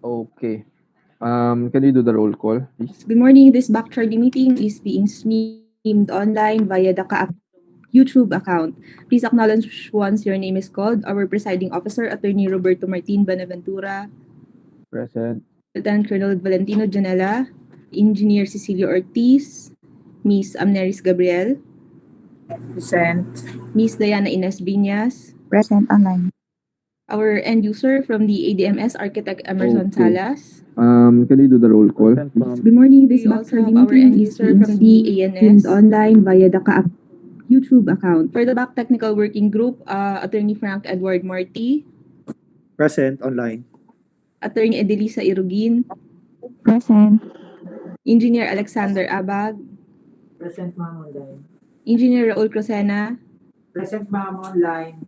Okay. Can we do the roll call, please? Good morning. This BAC meeting is being streamed online via the CAAP YouTube account. Please acknowledge once your name is called. Our presiding officer, Attorney Roberto Martin Benaventura, Present. Lieutenant Colonel Valentino Janela, Engineer Cecilio Ortiz, Miss Amneris Gabriel, Present. Miss Diana Ines Viñas, Present online. our end user from the ADMS, Architect Emerson Okay. Salas. Can we do the roll call, Present, please? ma'am. Good morning. This We BAC also have our our end end user user from the ANS online via the CAAP YouTube account. For the BAC Technical Working Group, Attorney Frank Edward Marty, Present online. Attorney Edelisa Irugin, Present. Engineer Alexander Abag, Present, ma'am, online. Engineer Raul Crosena, Present, ma'am, online.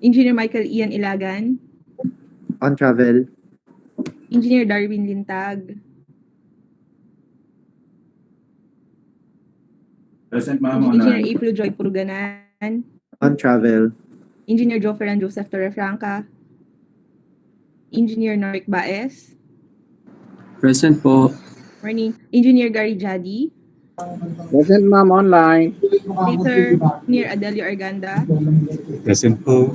Engineer Michael Ian Ilagan, On travel. Engineer Darwin Lintag, Present, ma'am, Engineer online. April Joy Puruganan, On travel. Engineer Joferan Joseph Torrefranca, Engineer Norik Baez, Present po. Morning, Engineer Gary Jadi, Present, ma'am, online. later Engineer Adelio Arganda, Present po.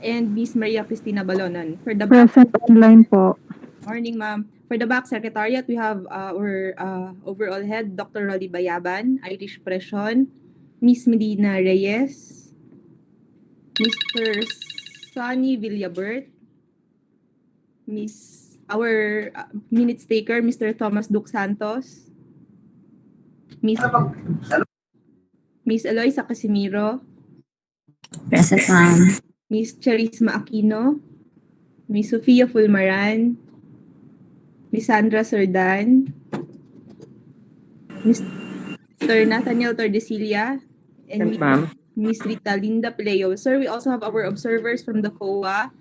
and Miss Maria Cristina Balonan. For the BAC Present online po. Morning, ma'am. For the BAC Secretariat, we have our overall head, Dr. Rolly Bayaban, Irish Pression, Miss Medina Reyes, Mr. Sonny Villabert, our minutes taker, Mr. Thomas Duke Santos, Miss Eloisa Casimiro, Present, ma'am. Miss Charisma Aquino, Miss Sofia Fulmaran, Miss Sandra Sordan, Mr. Nathaniel Tordesillas, and Miss Rita Linda Pleo. Sir, we also have our observers from the COA,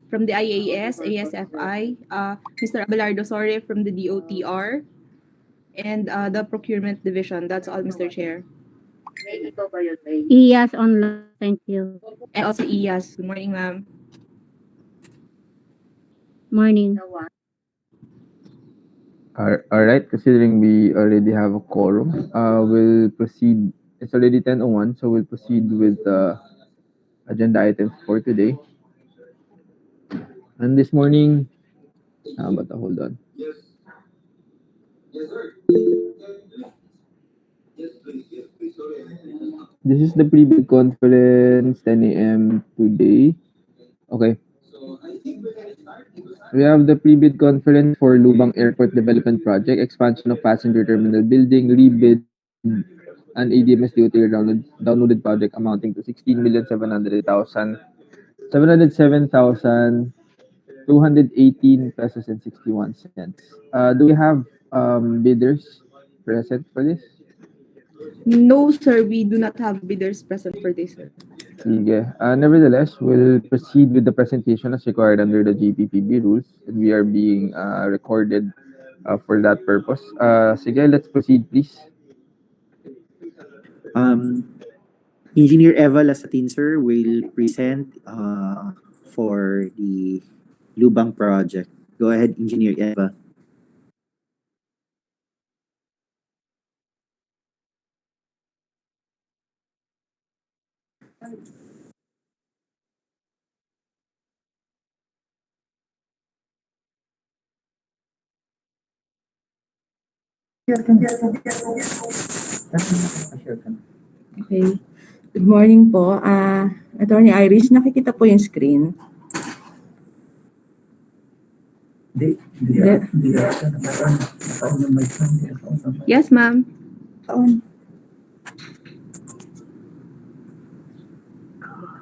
from the IAS, ASFI, Mr. Abelardo Sore from the DOTR, and the Procurement Division. That's all, Mr. Chair. Yes, online. Thank you. And also IAS. Good morning, ma'am. Morning. All right. Considering we already have a quorum, we'll proceed. It's already 10:01, so we'll proceed with the agenda items for today. And this morning, hold on. This is the pre-bid conference, 10 a.m. today. Okay. We have the pre-bid conference for Lubang Airport Development Project, expansion of passenger terminal building, rebid, and ADMS DOT downloaded project amounting to 16,707,218 pesos and 61 cents. Do we have bidders present for this? No, sir, we do not have bidders present for this. Sige. Nevertheless, we'll proceed with the presentation as required under the GPPB rules, and we are being recorded for that purpose. Sige, let's proceed, please. Engineer Eva Lasatin, sir, will present for the Lubang project. Go ahead, Engineer Eva. Okay. Good morning po. Attorney Irish, nakikita po yung screen. Yes, ma'am.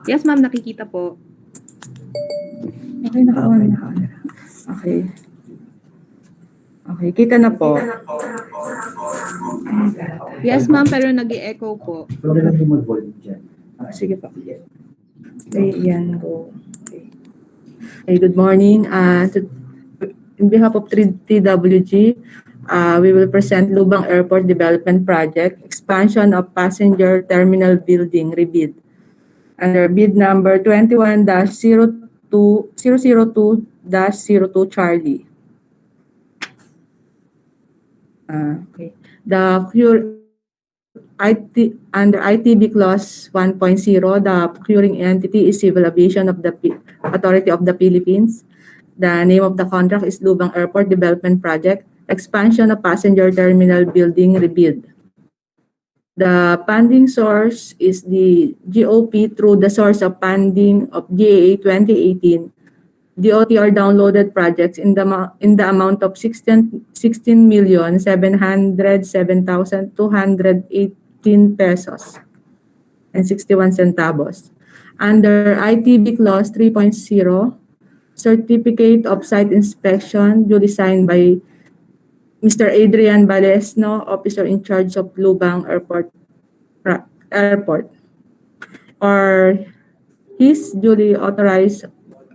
Yes, ma'am, nakikita po. Okay, naka-on. Okay. Okay, kita na po. Yes, ma'am, pero nag-e-echo po. Sige po. Okay, yan go. Okay. Okay, good morning. In behalf of TWG, we will present Lubang Airport Development Project, expansion of passenger terminal building rebid. Under bid number 21-002-02 Charlie. Okay. The under ITB Clause 1.0, the procuring entity is Civil Aviation of the Authority of the Philippines. The name of the contract is Lubang Airport Development Project, expansion of passenger terminal building rebuild. The funding source is the GOP through the source of funding of GAA 2018. DOTR downloaded projects in the amount of 16,707,218 pesos and 61 centavos. Under ITB Clause 3.0, Certificate of Site Inspection duly signed by Mr. Adrian Balesno, Officer in Charge of Lubang Airport, or his duly authorized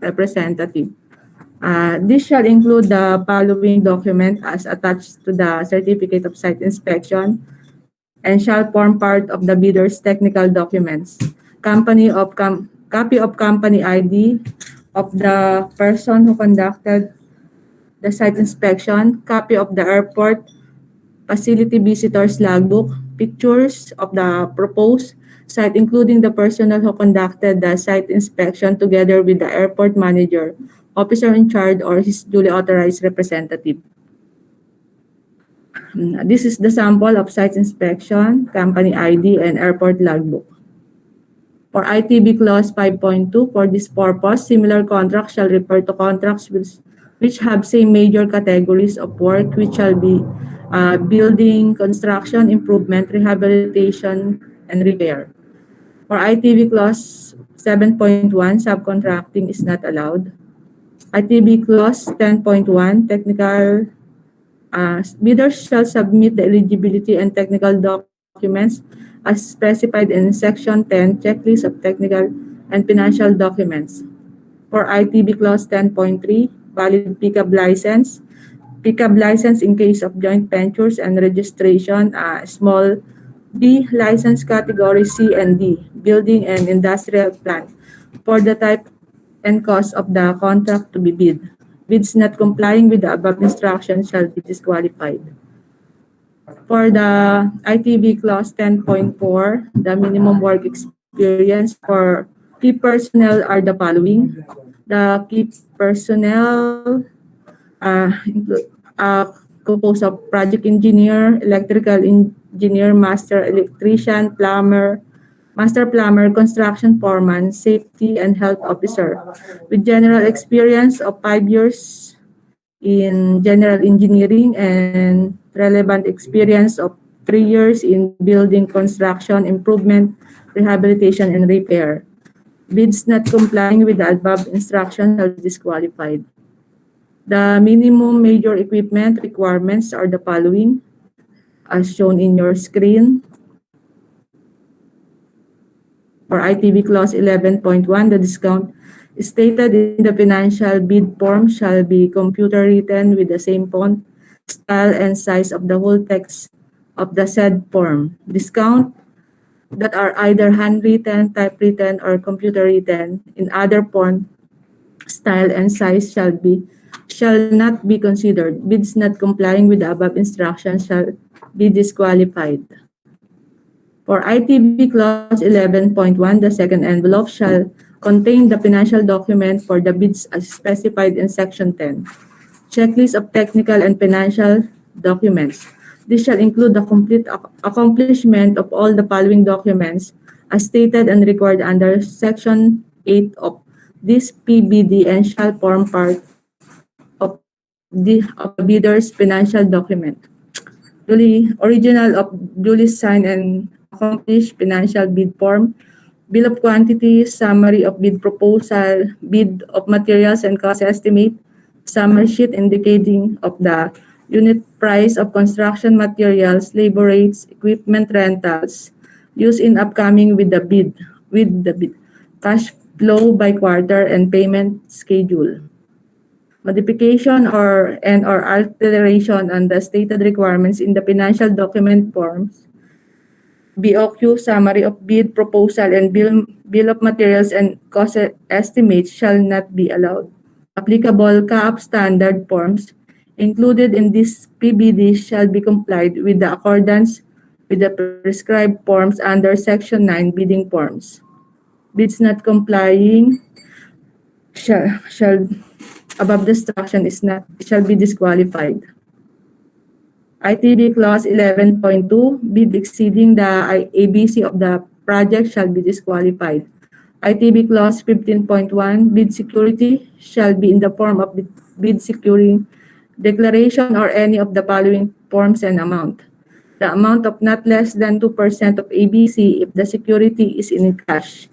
representative. This shall include the following document as attached to the Certificate of Site Inspection and shall form part of the bidder's technical documents. Copy of company ID of the person who conducted the site inspection, copy of the airport facility visitors logbook, pictures of the proposed site including the personnel who conducted the site inspection together with the airport manager, officer in charge, or his duly authorized representative. This is the sample of site inspection, company ID, and airport logbook. For ITB Clause 5.2, for this purpose, similar contracts shall refer to contracts which have same major categories of work, which shall be building, construction, improvement, rehabilitation, and repair. For ITB Clause 7.1, subcontracting is not allowed. ITB Clause 10.1, technical bidders shall submit the eligibility and technical documents as specified in Section 10, checklist of technical and financial documents. For ITB Clause 10.3, valid pickup license. Pickup license in case of joint ventures and registration, small B, license category C and D, building and industrial plant, for the type and cost of the contract to be bid. Bids not complying with the above instructions shall be disqualified. For the ITB Clause 10.4, the minimum work experience for key personnel are the following. The key personnel include composed of project engineer, electrical engineer, master electrician, plumber, master plumber, construction foreman, safety and health officer, with general experience of 5 years in general engineering and relevant experience of 3 years in building construction, improvement, rehabilitation, and repair. Bids not complying with the above instructions are disqualified. The minimum major equipment requirements are the following, as shown in your screen. For ITB Clause 11.1, the discount stated in the financial bid form shall be computer written with the same font, style, and size of the whole text of the said form. Discount that are either handwritten, typewritten, or computer written in other form, style, and size shall not be considered. Bids not complying with the above instructions shall be disqualified. For ITB Clause 11.1, the second envelope shall contain the financial document for the bids as specified in Section 10. Checklist of technical and financial documents. This shall include the complete accomplishment of all the following documents as stated and required under Section 8 of this PBD and shall form part of the bidder's financial document. Original of duly signed and accomplished financial bid form, bill of quantities, summary of bid proposal, bid of materials and cost estimate, summary sheet indicating of the unit price of construction materials, labor rates, equipment rentals, used in upcoming with the bid, cash flow by quarter and payment schedule. Modification or alteration on the stated requirements in the financial document forms, BOQ, summary of bid proposal, and bill of materials and cost estimates shall not be allowed. Applicable CAAP standard forms included in this PBD shall be complied with the accordance with the prescribed forms under Section 9 bidding forms. Bids not complying shall above the instruction shall be disqualified. ITB Clause 11.2, bid exceeding the ABC of the project shall be disqualified. ITB Clause 15.1, bid security shall be in the form of bid securing declaration or any of the following forms and amount. The amount of not less than 2% of ABC if the security is in cash,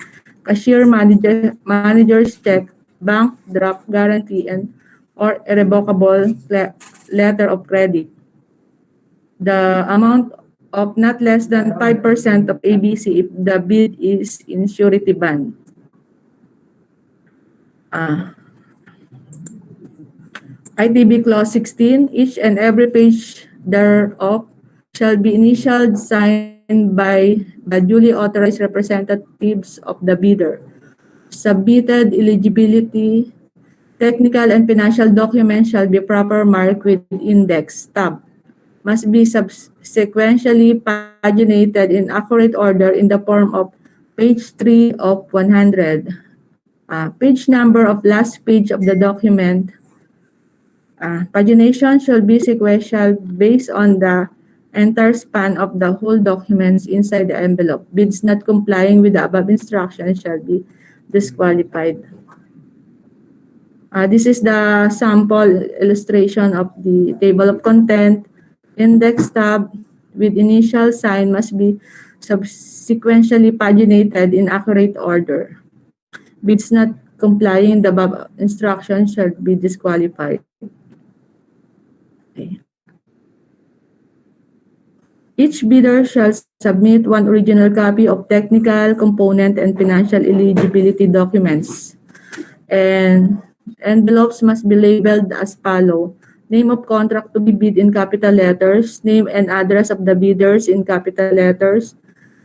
cashier manager's check, bank draft guarantee, and or irrevocable letter of credit. The amount of not less than 5% of ABC if the bid is in surety bond. ITB Clause 16, each and every page thereof shall be initialed, signed by the duly authorized representatives of the bidder. Submitted eligibility, technical and financial documents shall be proper marked with index tab. Must be subsequently paginated in accurate order in the form of page 3 of 100. Page number of last page of the document. Pagination shall be sequential based on the entire span of the whole documents inside the envelope. Bids not complying with the above instructions shall be disqualified. This is the sample illustration of the table of content. Index tab with initial sign must be subsequently paginated in accurate order. Bids not complying the above instructions shall be disqualified. Okay. Each bidder shall submit one original copy of technical, component, and financial eligibility documents. And envelopes must be labeled as follows. Name of contract to be bid in capital letters, name and address of the bidders in capital letters,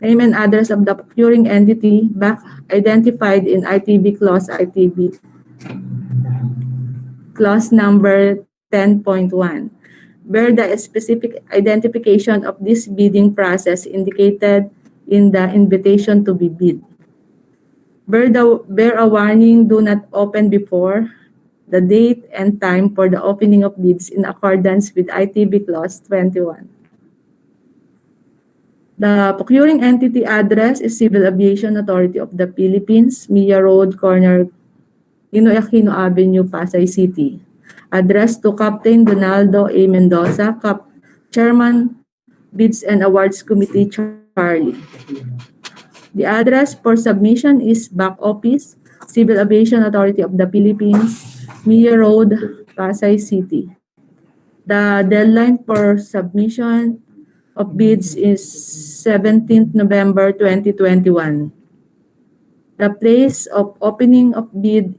name and address of the procuring entity BAC identified in ITB Clause Clause number 10.1. Bear the specific identification of this bidding process indicated in the invitation to be bid. Bear a warning, do not open before the date and time for the opening of bids in accordance with ITB Clause 21. The procuring entity address is Civil Aviation Authority of the Philippines, Mia Road, corner Ninoy Aquino Avenue, Pasay City. Address to Captain Donaldo A. Mendoza, Chairman, Bids and Awards Committee, Charlie. The address for submission is Back Office, Civil Aviation Authority of the Philippines, Mia Road, Pasay City. The deadline for submission of bids is 17th November 2021. The place of opening of bid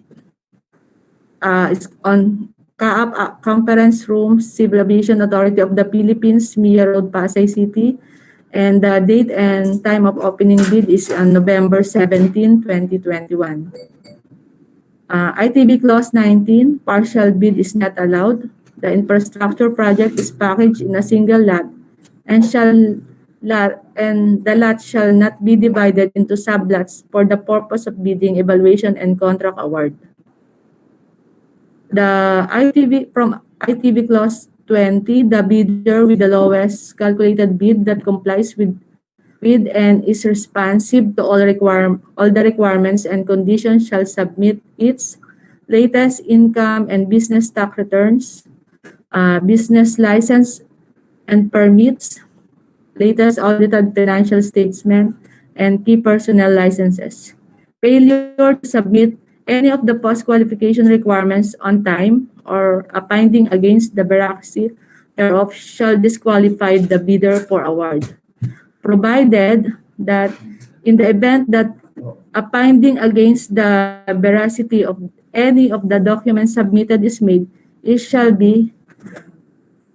is on CAAP Conference Room, Civil Aviation Authority of the Philippines, Mia Road, Pasay City. And the date and time of opening bid is on November 17, 2021. ITB Clause 19, partial bid is not allowed. The infrastructure project is packaged in a single lot and the lot shall not be divided into sublots for the purpose of bidding, evaluation, and contract award. The from ITB Clause 20, the bidder with the lowest calculated bid that complies with and is responsive to all the requirements and conditions shall submit its latest income and business tax returns, business license and permits, latest audited financial statement, and key personnel licenses. Failure to submit any of the post-qualification requirements on time or a finding against the veracity thereof shall disqualify the bidder for award, provided that in the event that a finding against the veracity of any of the documents submitted is made, it shall be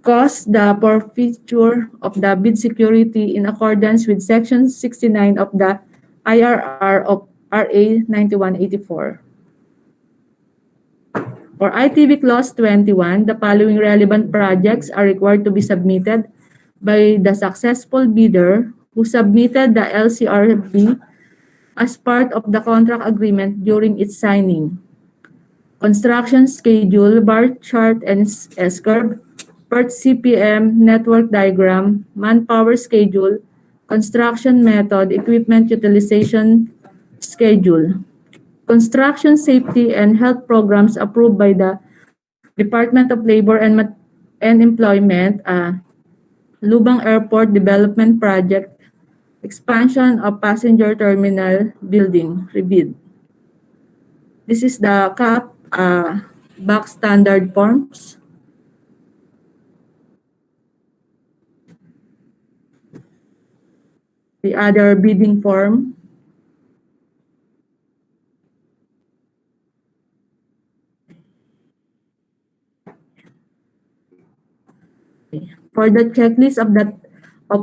cause the forfeiture of the bid security in accordance with Section 69 of the IRR of RA 9184. For ITV Clause 21, the following relevant projects are required to be submitted by the successful bidder who submitted the LCRB as part of the contract agreement during its signing. Construction schedule, bar chart and S-curve, PERT CPM, network diagram, manpower schedule, construction method, equipment utilization schedule. Construction safety and health programs approved by the Department of Labor and Employment, Lubang Airport Development Project, expansion of passenger terminal building, rebid. This is the CAAP BAC standard forms. The other bidding form. For the checklist of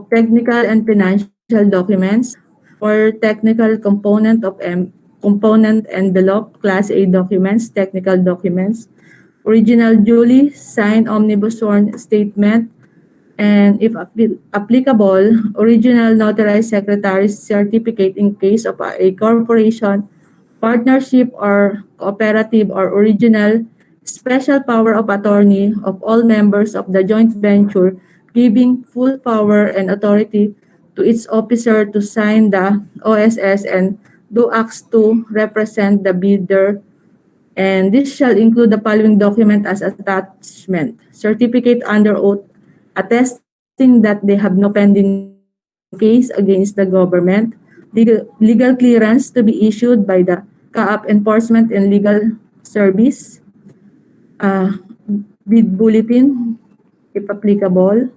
technical and financial documents, for technical component of component envelope, Class A documents, technical documents, original duly signed omnibus sworn statement, and if applicable, original notarized secretary's certificate in case of a corporation, partnership or cooperative, or original special power of attorney of all members of the joint venture, giving full power and authority to its officer to sign the OSS and do acts to represent the bidder. And this shall include the following document as attachment: certificate under oath attesting that they have no pending case against the government, legal clearance to be issued by the CAAP Enforcement and Legal Service, bid bulletin, if applicable,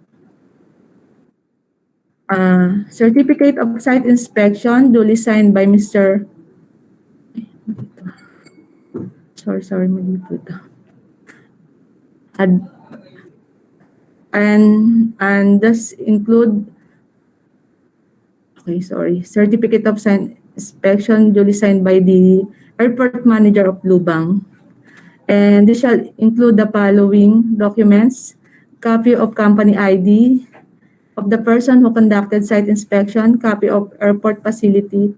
certificate of site inspection duly signed by Mr. mali po ito. And this include, certificate of inspection duly signed by the airport manager of Lubang. And this shall include the following documents: copy of company ID of the person who conducted site inspection, copy of airport facility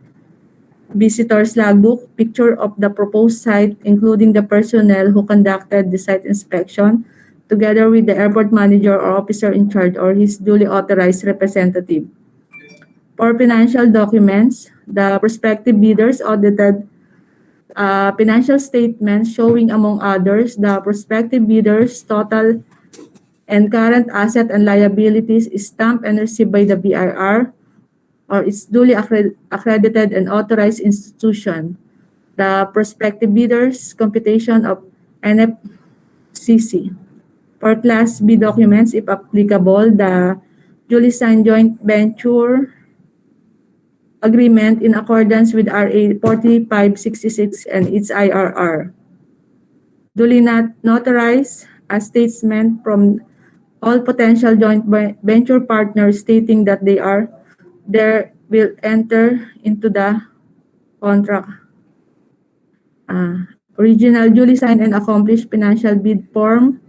visitor's logbook, picture of the proposed site, including the personnel who conducted the site inspection, together with the airport manager or officer in charge or his duly authorized representative. For financial documents, the prospective bidders audited financial statements showing, among others, the prospective bidders' total and current asset and liabilities is stamped and received by the BIR or its duly accredited and authorized institution. The prospective bidders' computation of NFCC. For Class B documents, if applicable, the duly signed joint venture agreement in accordance with RA 4566 and its IRR. Duly notarized a statement from all potential joint venture partners stating that they will enter into the contract. Original duly signed and accomplished financial bid form,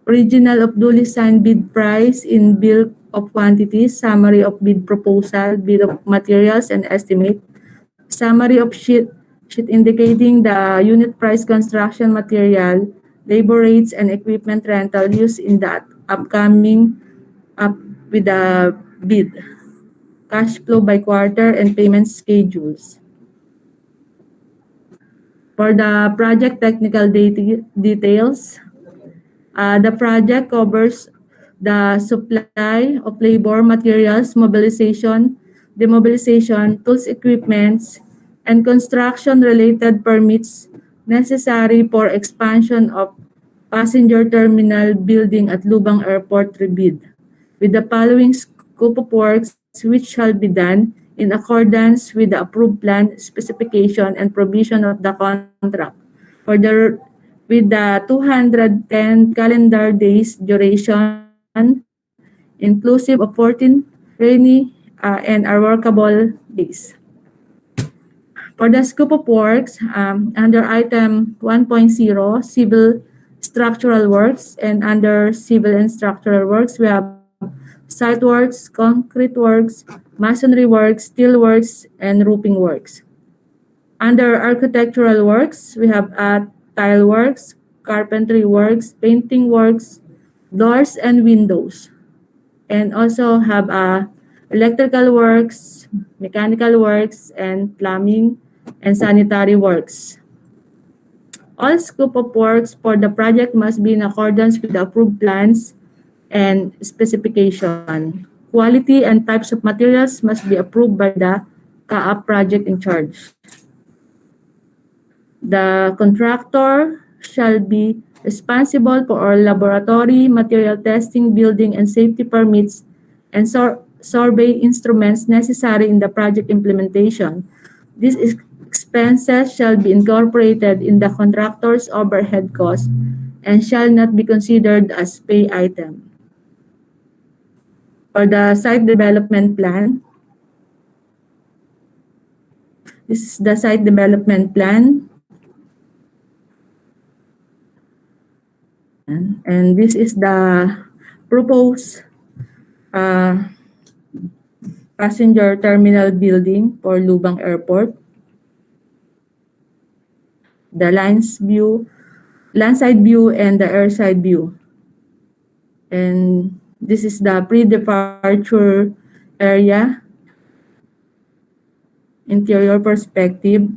original of duly signed bid price in bill of quantities, summary of bid proposal, bill of materials and estimate, summary of sheet indicating the unit price construction material, labor rates and equipment rental used in the upcoming with the bid, cash flow by quarter and payment schedules. For the project technical details, the project covers the supply of labor, materials, mobilization, demobilization, tools, equipments, and construction-related permits necessary for expansion of passenger terminal building at Lubang Airport rebid, with the following scope of works which shall be done in accordance with the approved plan, specification, and provision of the contract with the 210 calendar days duration, inclusive of 14 rainy and unworkable days. For the scope of works, under item 1.0, civil structural works, and under civil and structural works, we have site works, concrete works, masonry works, steel works, and roofing works. Under architectural works, we have tile works, carpentry works, painting works, doors and windows. And also have electrical works, mechanical works, and plumbing and sanitary works. All scope of works for the project must be in accordance with the approved plans and specification. Quality and types of materials must be approved by the CAAP project in charge. The contractor shall be responsible for all laboratory, material testing, building and safety permits, and survey instruments necessary in the project implementation. These expenses shall be incorporated in the contractor's overhead cost and shall not be considered as pay item. For the site development plan, this is the site development plan. And this is the proposed passenger terminal building for Lubang Airport. The landside view and the airside view. And this is the pre-departure area, interior perspective.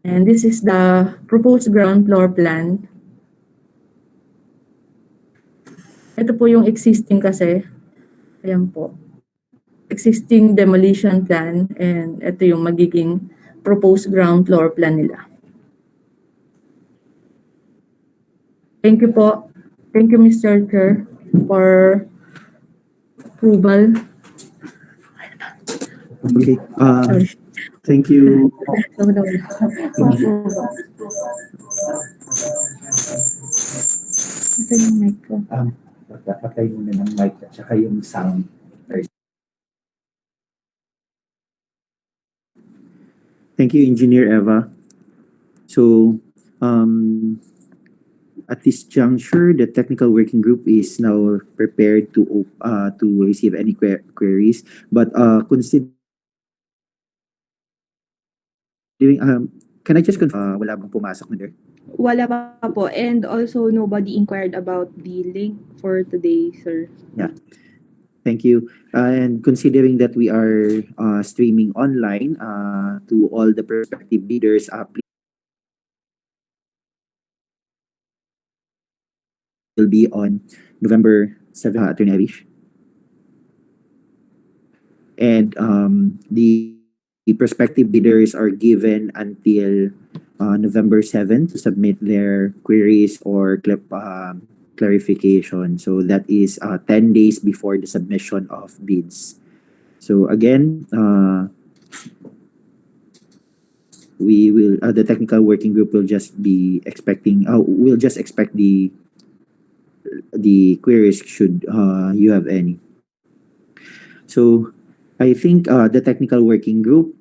And this is the proposed ground floor plan. Ito po yung existing kasi. Ayan po. Existing demolition plan, and ito yung magiging proposed ground floor plan nila. Thank you po. Thank you, Mr. Chair, for approval. Okay. Sorry. Thank you. Ito yung mic ko. Magpapatay muna ng mic at saka yung sound. Thank you, Engineer Eva. So, at this juncture, the technical working group is now prepared to receive any queries. But considering, can I just confirm, wala bang pumasok na there? Wala pa po. And also, nobody inquired about the link for today, sir. Yeah. Thank you. And considering that we are streaming online to all the prospective bidders, please will be on November 7th, Attorney Irish. And the prospective bidders are given until November 7th to submit their queries or clarification. So that is 10 days before the submission of bids. So again, we will the technical working group will just be expecting. We'll just expect the queries should you have any. So I think the technical working group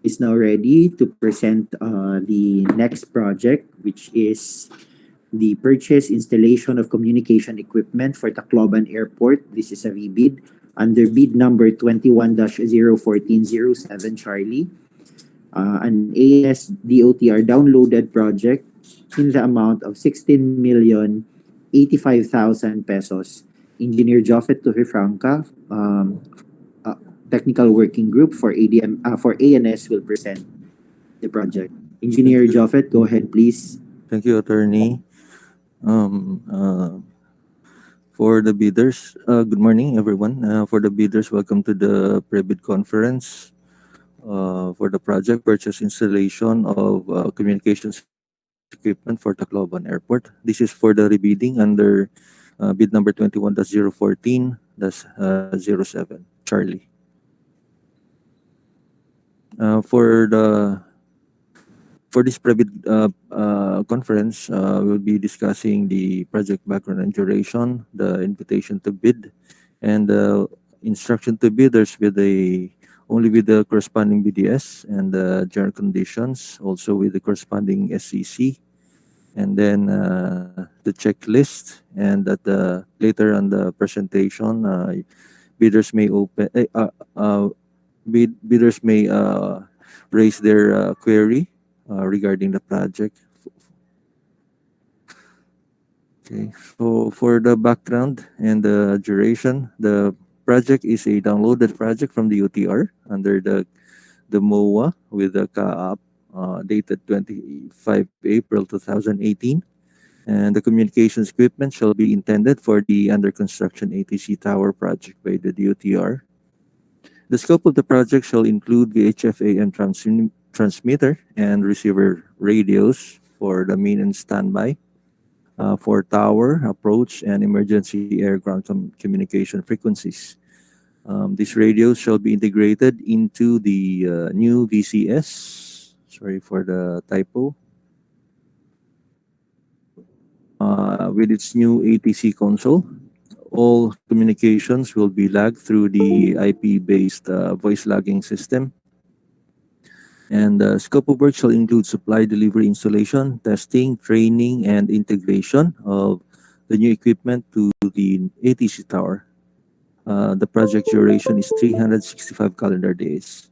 is now ready to present the next project, which is the purchase installation of communication equipment for Tacloban Airport. This is a rebid under bid number 21-01407 Charlie. An AS DOTR downloaded project in the amount of 16,085,000 pesos. Engineer Joffet Tuhifranca, technical working group for ANS will present the project. Engineer Joffet, go ahead, please. Thank you, Attorney. For the bidders, good morning, everyone. For the bidders, welcome to the pre-bid conference for the project purchase installation of communications equipment for Tacloban Airport. This is for the rebidding under bid number 21-014-07 Charlie. For this pre-bid conference, we'll be discussing the project background and duration, the invitation to bid, and instruction to bidders with only with the corresponding BDS and the general conditions, also with the corresponding SCC, and then the checklist, and at the later on the presentation, bidders may bidders may raise their query regarding the project. Okay, so for the background and the duration, the project is a downloaded project from the UTR under the MOA with the CAAP dated 25 April 2018. And the communications equipment shall be intended for the under construction ATC tower project by the DOTR. The scope of the project shall include VHF AM transmitter and receiver radios for the main and standby, for tower, approach, and emergency air-ground communication frequencies. These radios shall be integrated into the new VCS. Sorry for the typo. With its new ATC console, all communications will be lagged through the IP-based voice lagging system. And the scope of work shall include supply, delivery, installation, testing, training, and integration of the new equipment to the ATC tower. The project duration is 365 calendar days.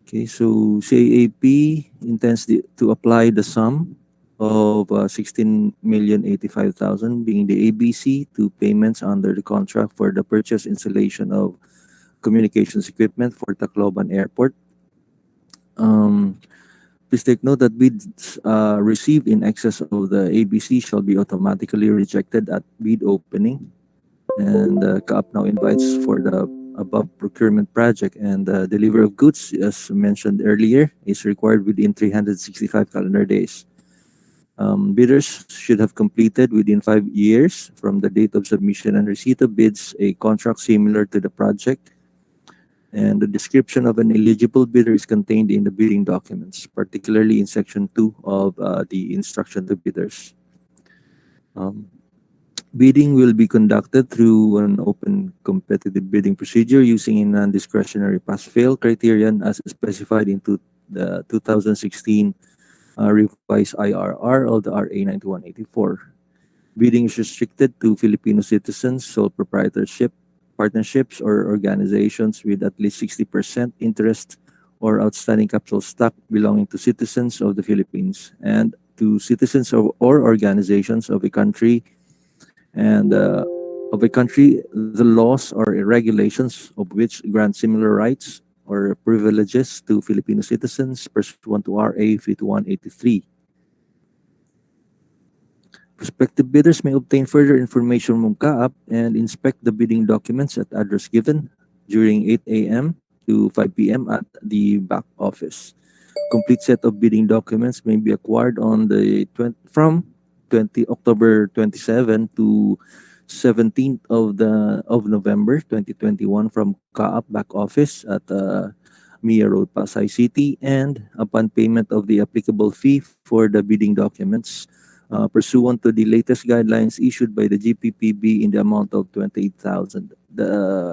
Okay, so CAAP intends to apply the sum of 16,085,000 being the ABC to payments under the contract for the purchase installation of communications equipment for Tacloban Airport. Please take note that bids received in excess of the ABC shall be automatically rejected at bid opening. And CAAP now invites for the above procurement project, and the delivery of goods, as mentioned earlier, is required within 365 calendar days. Bidders should have completed within 5 years from the date of submission and receipt of bids a contract similar to the project. And the description of an eligible bidder is contained in the bidding documents, particularly in section 2 of the instruction to bidders. Bidding will be conducted through an open competitive bidding procedure using a non-discretionary pass-fail criterion as specified into the 2016 revised IRR of the RA 9184. Bidding is restricted to Filipino citizens, sole proprietorship, partnerships, or organizations with at least 60% interest or outstanding capital stock belonging to citizens of the Philippines, and to citizens of, or organizations of a country the laws or regulations of which grant similar rights or privileges to Filipino citizens pursuant to RA 5183. Prospective bidders may obtain further information from CAAP and inspect the bidding documents at address given during 8 a.m. to 5 p.m. at the back office. Complete set of bidding documents may be acquired on the from October 27 to 17th of November 2021 from CAAP back office at Mia Road, Pasay City, and upon payment of the applicable fee for the bidding documents pursuant to the latest guidelines issued by the GPPB in the amount of 28,000,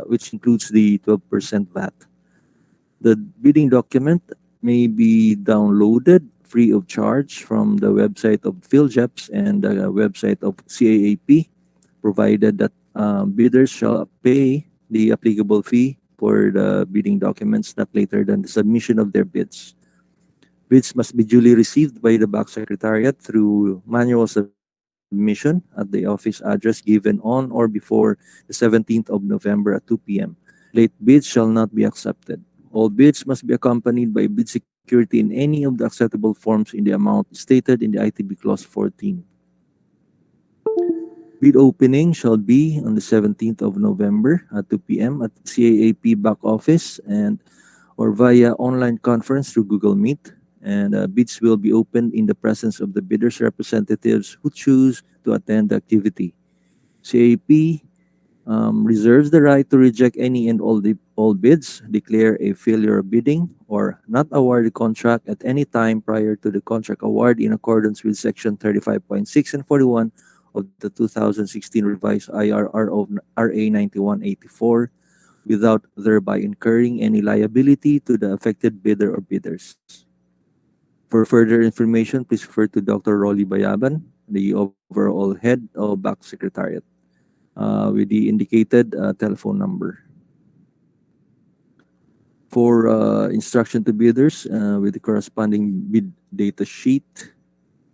which includes the 12% VAT. The bidding document may be downloaded free of charge from the website of PhilJeps and the website of CAAP, provided that bidders shall pay the applicable fee for the bidding documents not later than the submission of their bids. Bids must be duly received by the BAC Secretariat through manual submission at the office address given on or before the 17th of November at 2 p.m. Late bids shall not be accepted. All bids must be accompanied by bid security in any of the acceptable forms in the amount stated in the ITB Clause 14. Bid opening shall be on the 17th of November at 2 p.m. at CAAP back office and or via online conference through Google Meet. And bids will be opened in the presence of the bidders' representatives who choose to attend the activity. CAAP reserves the right to reject any and all bids, declare a failure of bidding, or not award the contract at any time prior to the contract award in accordance with Section 35.6 and 41 of the 2016 revised IRR of RA 9184 without thereby incurring any liability to the affected bidder or bidders. For further information, please refer to Dr. Rolly Bayaban, the overall head of BAC Secretariat, with the indicated telephone number. For instruction to bidders with the corresponding bid data sheet,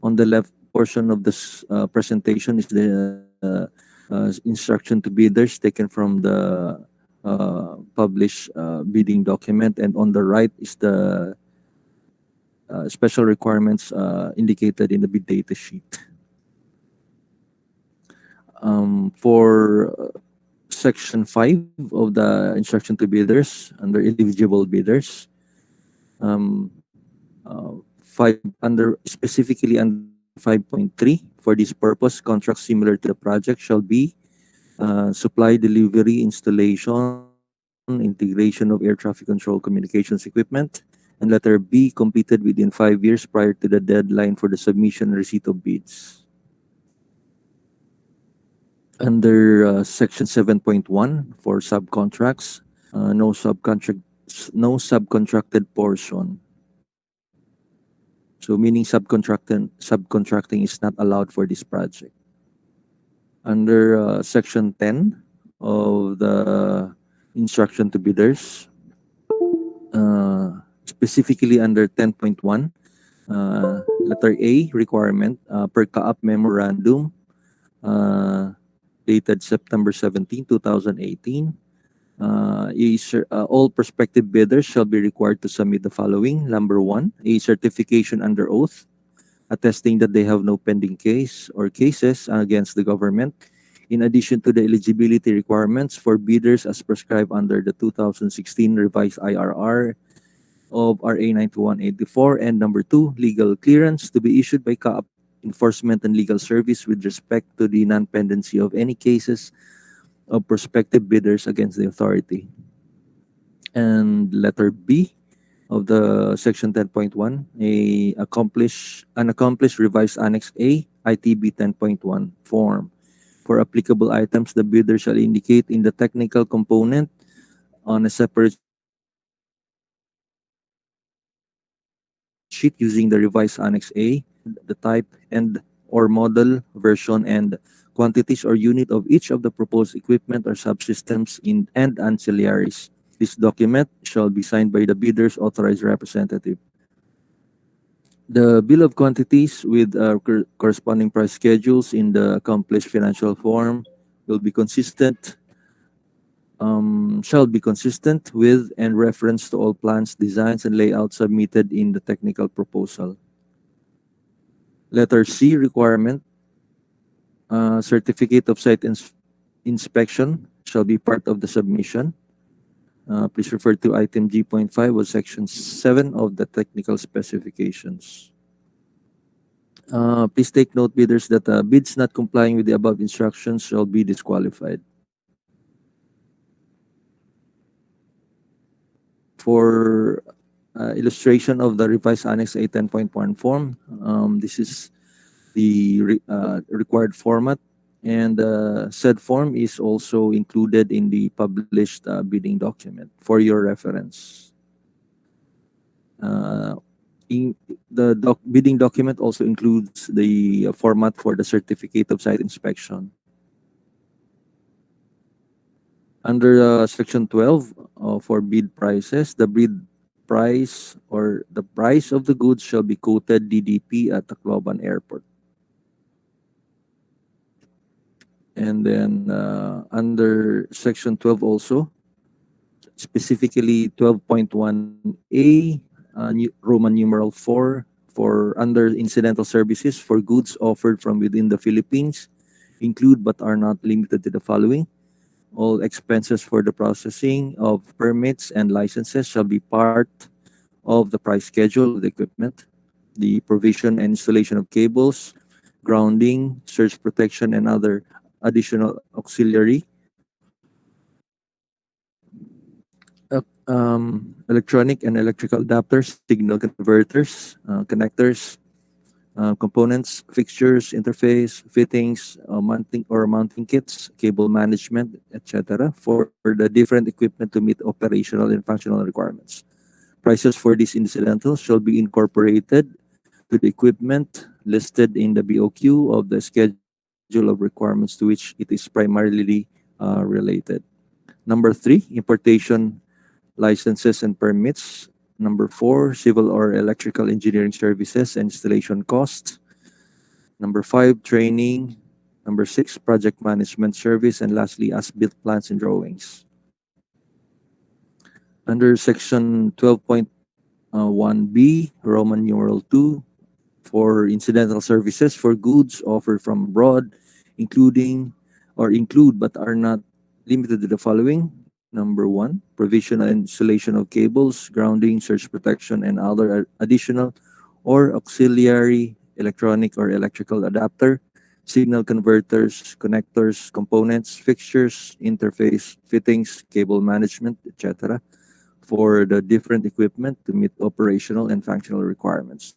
on the left portion of this presentation is the instruction to bidders taken from the published bidding document, and on the right is the special requirements indicated in the bid data sheet. For Section 5 of the instruction to bidders under eligible bidders, five under specifically under 5.3, for this purpose, contracts similar to the project shall be supply, delivery, installation, integration of air traffic control communications equipment, and letter B, completed within 5 years prior to the deadline for the submission and receipt of bids. Under Section 7.1 for subcontracts, no subcontracted portion. So meaning subcontracting is not allowed for this project. Under Section 10 of the instruction to bidders, specifically under 10.1, letter A, requirement per CAAP memorandum dated September 17, 2018. All prospective bidders shall be required to submit the following. Number 1, a certification under oath attesting that they have no pending case or cases against the government, in addition to the eligibility requirements for bidders as prescribed under the 2016 revised IRR of RA 9184. And number 2, legal clearance to be issued by CAAP Enforcement and Legal Service with respect to the non-pendency of any cases of prospective bidders against the authority. And letter B of the Section 10.1, an accomplished revised Annex A, ITB 10.1 form. For applicable items, the bidder shall indicate in the technical component on a separate sheet using the revised Annex A, the type and or model, version, and quantities or unit of each of the proposed equipment or subsystems and ancillaries. This document shall be signed by the bidder's authorized representative. The bill of quantities with corresponding price schedules in the accomplished financial form will be consistent, shall be consistent with and reference to all plans, designs, and layouts submitted in the technical proposal. Letter C, requirement, certificate of site inspection shall be part of the submission. Please refer to item G.5 of section 7 of the technical specifications. Please take note, bidders, that bids not complying with the above instructions shall be disqualified. For illustration of the revised Annex A 10.1 form, this is the required format, and said form is also included in the published bidding document for your reference. In the bidding document also includes the format for the certificate of site inspection. Under Section 12 for bid prices, the bid price or the price of the goods shall be quoted DDP at Tacloban Airport. And then under Section 12 also, specifically 12.1A, Roman numeral 4, for under incidental services for goods offered from within the Philippines, include but are not limited to the following. All expenses for the processing of permits and licenses shall be part of the price schedule of the equipment. The provision and installation of cables, grounding, surge protection, and other additional auxiliary electronic and electrical adapters, signal converters, connectors, components, fixtures, interface, fittings, mounting kits, cable management, etc. for the different equipment to meet operational and functional requirements. Prices for these incidentals shall be incorporated to the equipment listed in the BOQ of the schedule of requirements to which it is primarily related. Number 3, importation licenses and permits. Number 4, civil or electrical engineering services and installation costs. Number 5, training. Number 6, project management service. And lastly, as-built plans and drawings. Under section 12.1B, Roman numeral 2, for incidental services for goods offered from abroad, include but are not limited to the following. Number 1, provision and installation of cables, grounding, surge protection, and other additional or auxiliary electronic or electrical adapter, signal converters, connectors, components, fixtures, interface, fittings, cable management, etc. for the different equipment to meet operational and functional requirements.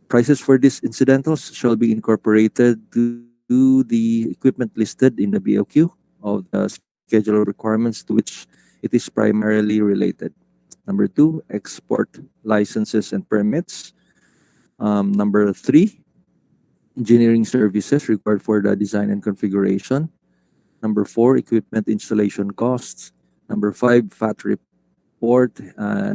Prices for these incidentals shall be incorporated to the equipment listed in the BOQ of the schedule of requirements to which it is primarily related. Number 2, export licenses and permits. Number 3, engineering services required for the design and configuration. Number 4, equipment installation costs. Number 5, FAT report,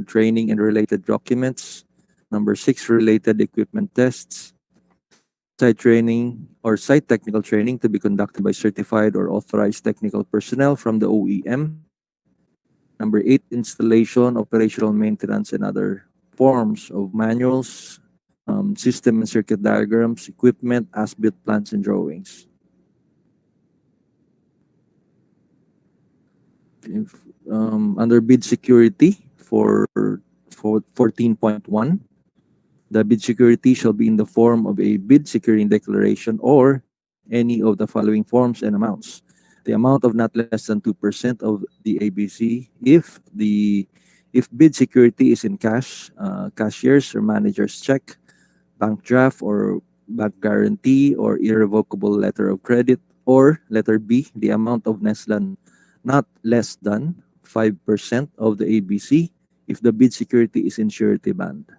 training and related documents. Number 6, related equipment tests. Site training or site technical training to be conducted by certified or authorized technical personnel from the OEM. Number 8, installation, operational maintenance, and other forms of manuals, system and circuit diagrams, equipment, as-built plans, and drawings. Under bid security for 14.1, the bid security shall be in the form of a bid security declaration or any of the following forms and amounts. The amount of not less than 2% of the ABC if bid security is in cash, cashier's or manager's check, bank draft or bank guarantee or irrevocable letter of credit, or letter B, the amount of not less than 5% of the ABC if the bid security is in surety bond.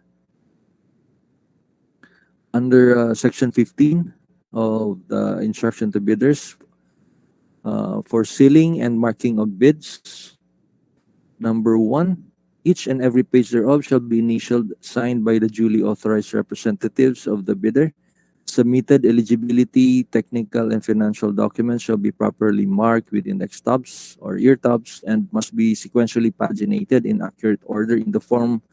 Under section 15 of the instruction to bidders, for sealing and marking of bids, number 1, each and every page thereof shall be initialed, signed by the duly authorized representatives of the bidder. Submitted eligibility, technical, and financial documents shall be properly marked with index tabs or ear tabs and must be sequentially paginated in accurate order in the form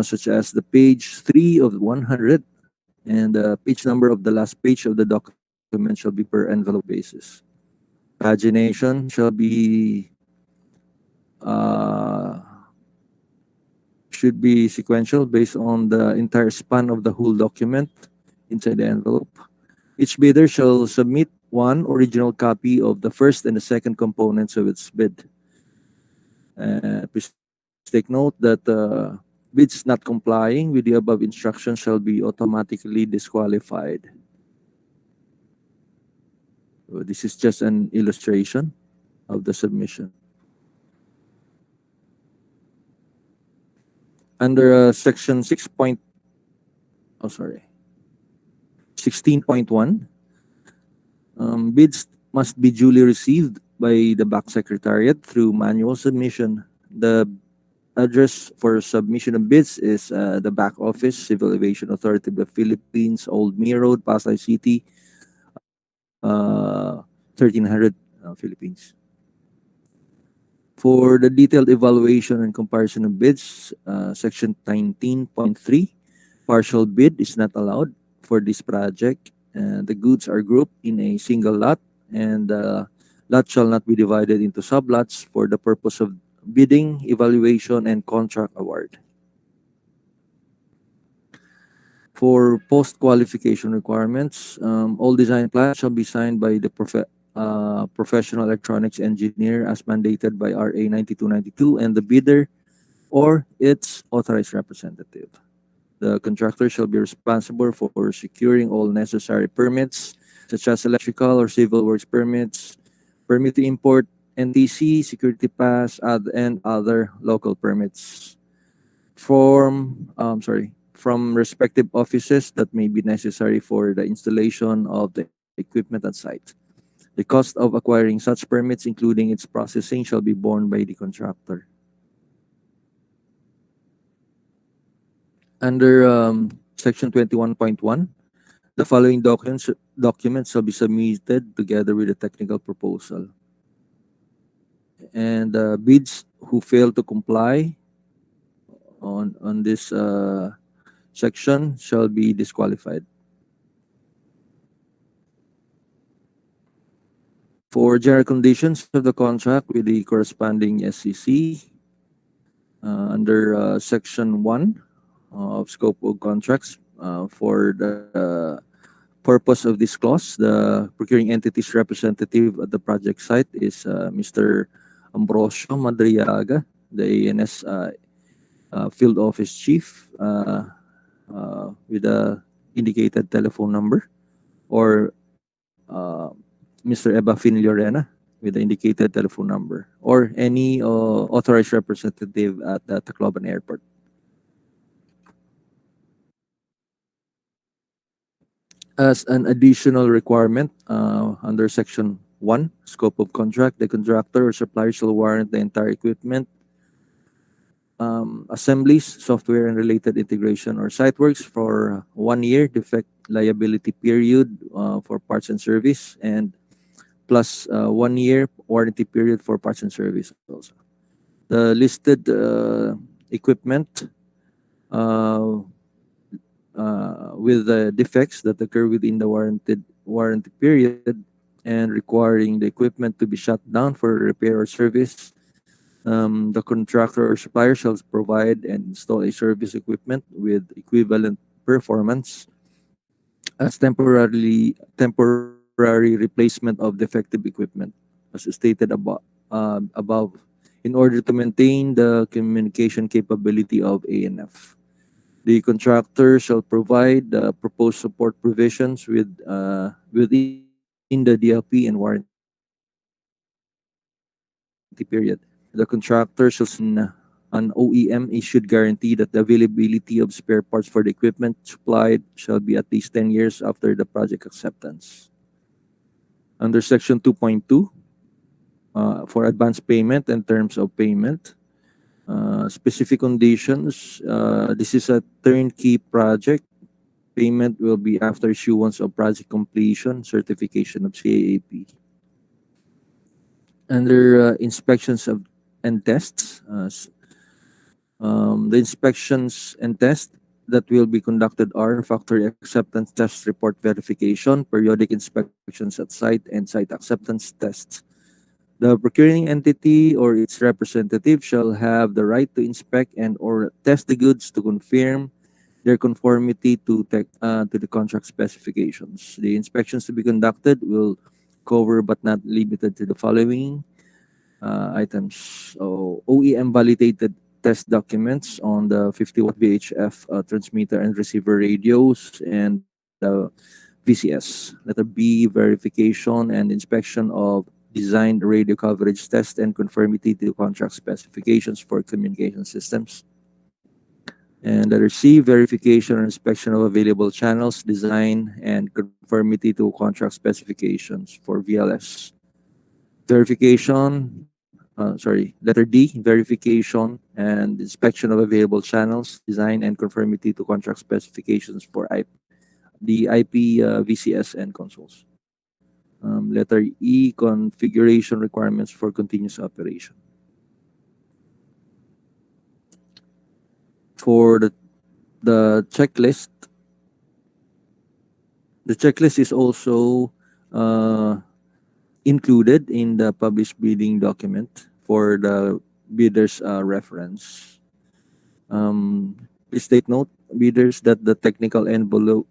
such as the page 3 of 100 and the page number of the last page of the document shall be per envelope basis. Pagination should be sequential based on the entire span of the whole document inside the envelope. Each bidder shall submit one original copy of the first and the second components of its bid. Please take note that bids not complying with the above instructions shall be automatically disqualified. So this is just an illustration of the submission. Under section 16.1, bids must be duly received by the BAC Secretariat through manual submission. The address for submission of bids is the BAC Office, Civil Aviation Authority of the Philippines, Old Mir Road, Pasay City, 1300 Philippines. For the detailed evaluation and comparison of bids, section 19.3, partial bid is not allowed for this project. The goods are grouped in a single lot, and the lot shall not be divided into sublots for the purpose of bidding, evaluation, and contract award. For post-qualification requirements, all design plans shall be signed by the professional electronics engineer as mandated by RA 9292 and the bidder or its authorized representative. The contractor shall be responsible for securing all necessary permits, such as electrical or civil works permits, permit to import NTC, security pass, and other local permits from respective offices that may be necessary for the installation of the equipment at site. The cost of acquiring such permits, including its processing, shall be borne by the contractor. Under Section 21.1, the following documents shall be submitted together with a technical proposal. And bids who fail to comply on this section shall be disqualified. For general conditions of the contract with the corresponding SCC, under Section 1 of Scope of Contracts, for the purpose of this clause, the procuring entity's representative at the project site is Mr. Ambrosio Madriaga, the ANS Field Office Chief, with a indicated telephone number, or Mr. Eba Finlorena with the indicated telephone number, or any authorized representative at the Tacloban Airport. As an additional requirement, under Section 1, Scope of Contract, the contractor or supplier shall warrant the entire equipment, assemblies, software, and related integration or site works for 1 year defect liability period for parts and service, and plus 1 year warranty period for parts and service also. The listed equipment with the defects that occur within the warranty period and requiring the equipment to be shut down for repair or service, the contractor or supplier shall provide and install a service equipment with equivalent performance as temporary replacement of defective equipment, as stated above, in order to maintain the communication capability of ANF. The contractor shall provide the proposed support provisions within the DLP and warranty period. The contractor shall sign an OEM issued guarantee that the availability of spare parts for the equipment supplied shall be at least 10 years after the project acceptance. Under Section 2.2, for advance payment and terms of payment, specific conditions, this is a turnkey project. Payment will be after issuance of project completion certification of CAAP. Under inspections and tests, the inspections and tests that will be conducted are factory acceptance test report verification, periodic inspections at site, and site acceptance tests. The procuring entity or its representative shall have the right to inspect and or test the goods to confirm their conformity to the contract specifications. The inspections to be conducted will cover but not limited to the following items. So, OEM validated test documents on the 50-watt VHF transmitter and receiver radios and the VCS. Letter B, verification and inspection of designed radio coverage test and conformity to contract specifications for communication systems. And letter C, verification and inspection of available channels, design, and conformity to contract specifications for VLS. Letter D, verification and inspection of available channels, design, and conformity to contract specifications for the IP, VCS, and consoles. Letter E, configuration requirements for continuous operation. For the checklist is also included in the published bidding document for the bidder's reference. Please take note, bidders, that the technical envelope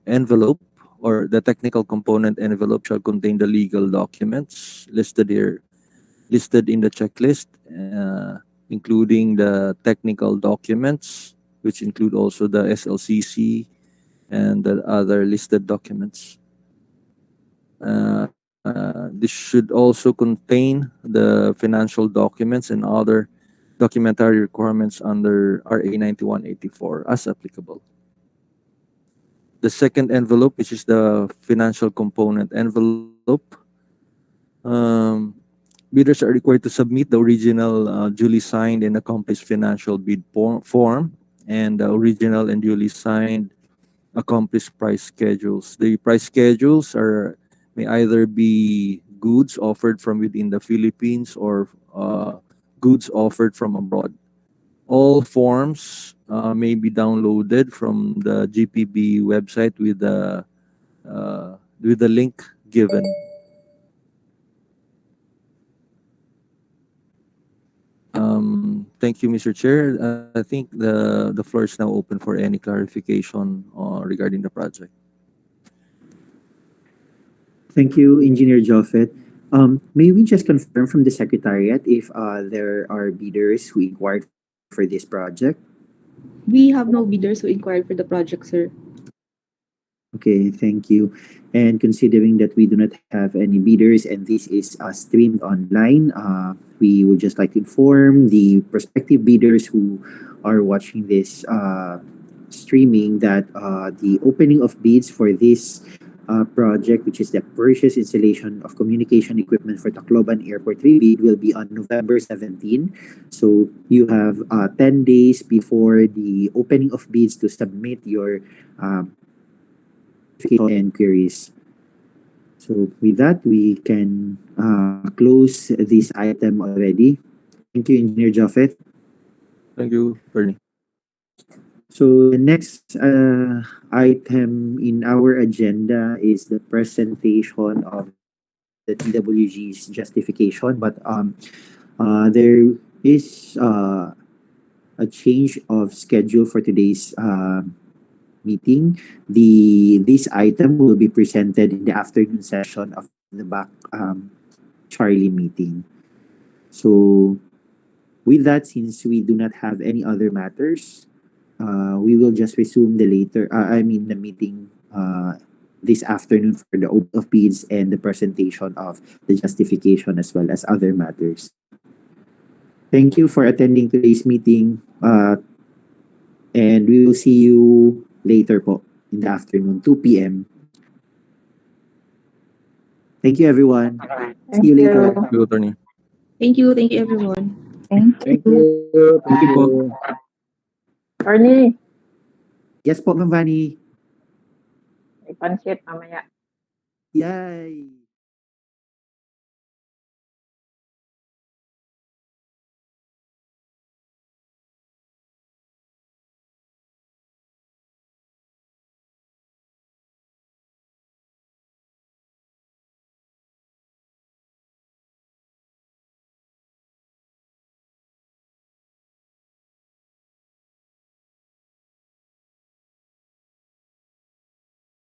or the technical component envelope shall contain the legal documents listed in the checklist, including the technical documents, which include also the SLCC and the other listed documents. This should also contain the financial documents and other documentary requirements under RA 9184 as applicable. The second envelope, which is the financial component envelope, bidders are required to submit the original duly signed and accomplished financial bid form and the original and duly signed accomplished price schedules. The price schedules may either be goods offered from within the Philippines or goods offered from abroad. All forms may be downloaded from the GPB website with the link given. Thank you, Mr. Chair. I think the floor is now open for any clarification regarding the project. Thank you, Engineer Joffet. May we just confirm from the Secretariat if there are bidders who inquired for this project? We have no bidders who inquired for the project, sir. Okay, thank you. And considering that we do not have any bidders and this is streamed online, we would just like to inform the prospective bidders who are watching this streaming that the opening of bids for this project, which is the purchase installation of communication equipment for Tacloban Airport 3 bid, will be on November 17. So you have 10 days before the opening of bids to submit your and queries. So with that, we can close this item already. Thank you, Engineer Joffet. Thank you, Bernie. So the next item in our agenda is the presentation of the TWG's justification, but there is a change of schedule for today's meeting. This item will be presented in the afternoon session of the BAC Charlie meeting. So with that, since we do not have any other matters, we will just resume the meeting this afternoon for the open of bids and the presentation of the justification as well as other matters. Thank you for attending today's meeting, and we will see you later po in the afternoon, 2 p.m. Thank you, everyone. See you later. Thank you, Attorney. Thank you everyone. Thank you. Thank you po. Ernie, Yes po, Ma'am Vani. may pansit mamaya. Yay!